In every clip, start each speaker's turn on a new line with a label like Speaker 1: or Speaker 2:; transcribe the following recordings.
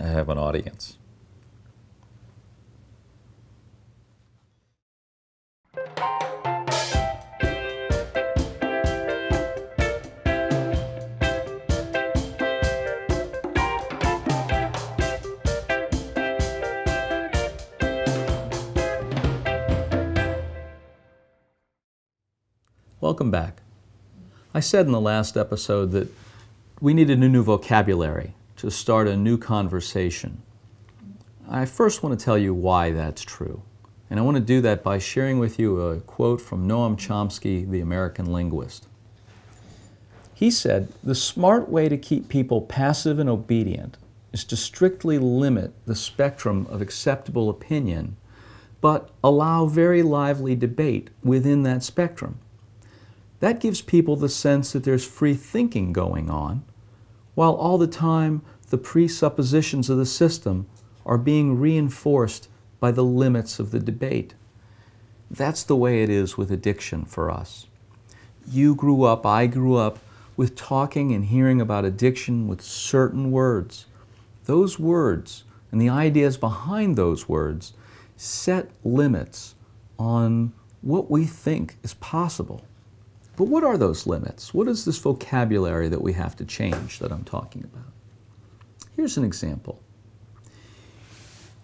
Speaker 1: I have an audience. Welcome back. I said in the last episode that we needed a new vocabulary to start a new conversation. I first want to tell you why that's true. And I want to do that by sharing with you a quote from Noam Chomsky, the American linguist. He said, "The smart way to keep people passive and obedient is to strictly limit the spectrum of acceptable opinion, but allow very lively debate within that spectrum. That gives people the sense that there's free thinking going on, while all the time the presuppositions of the system are being reinforced by the limits of the debate." That's the way it is with addiction for us. You grew up, I grew up, with talking and hearing about addiction with certain words. Those words and the ideas behind those words set limits on what we think is possible. But what are those limits? What is this vocabulary that we have to change that I'm talking about? Here's an example.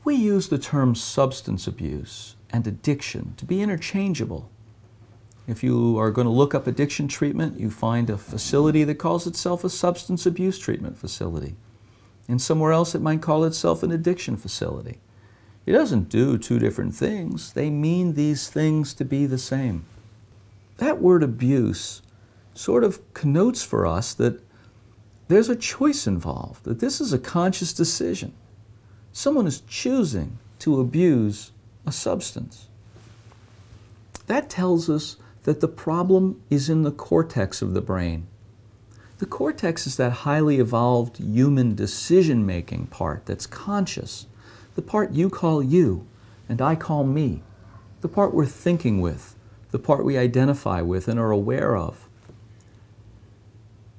Speaker 1: We use the terms substance abuse and addiction to be interchangeable. If you are going to look up addiction treatment, you find a facility that calls itself a substance abuse treatment facility. And somewhere else it might call itself an addiction facility. It doesn't do two different things. They mean these things to be the same. That word abuse sort of connotes for us that there's a choice involved, that this is a conscious decision. Someone is choosing to abuse a substance. That tells us that the problem is in the cortex of the brain. The cortex is that highly evolved human decision-making part that's conscious, the part you call you and I call me, the part we're thinking with, the part we identify with and are aware of.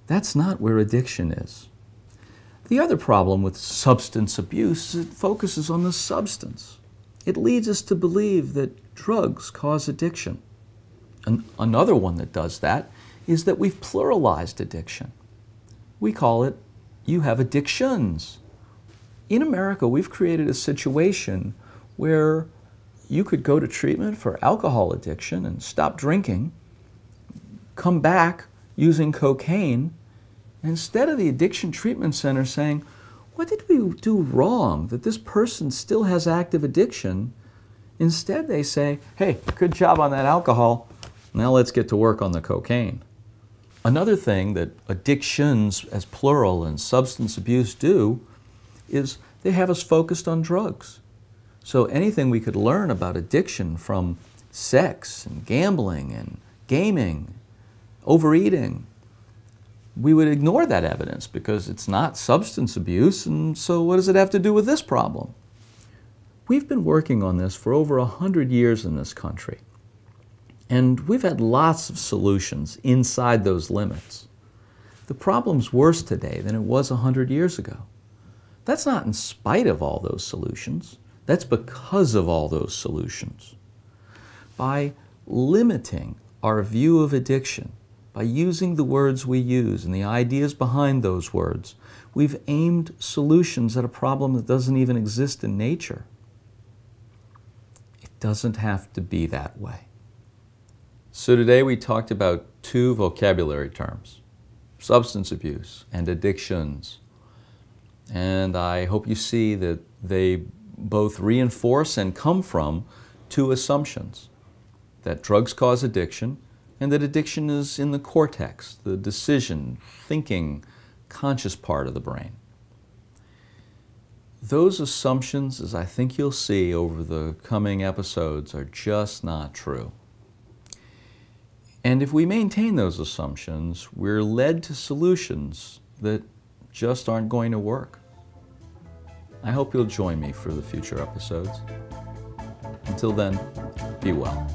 Speaker 1: That's not where addiction is. The other problem with substance abuse is it focuses on the substance. It leads us to believe that drugs cause addiction. Another one that does that is that we've pluralized addiction. We call it, you have addictions. In America, we've created a situation where you could go to treatment for alcohol addiction and stop drinking, come back using cocaine, and instead of the addiction treatment center saying, what did we do wrong that this person still has active addiction? Instead they say, hey, good job on that alcohol, now let's get to work on the cocaine. Another thing that addictions as plural and substance abuse do is they have us focused on drugs. So anything we could learn about addiction from sex and gambling and gaming, overeating, we would ignore that evidence because it's not substance abuse, and so what does it have to do with this problem? We've been working on this for over 100 years in this country, and we've had lots of solutions inside those limits. The problem's worse today than it was 100 years ago. That's not in spite of all those solutions. That's because of all those solutions. By limiting our view of addiction, by using the words we use and the ideas behind those words, we've aimed solutions at a problem that doesn't even exist in nature. It doesn't have to be that way. So today we talked about two vocabulary terms, substance abuse and addictions. And I hope you see that they both reinforce and come from two assumptions, that drugs cause addiction and that addiction is in the cortex, the decision, thinking, conscious part of the brain. Those assumptions, as I think you'll see over the coming episodes, are just not true. And if we maintain those assumptions, we're led to solutions that just aren't going to work. I hope you'll join me for the future episodes. Until then, be well.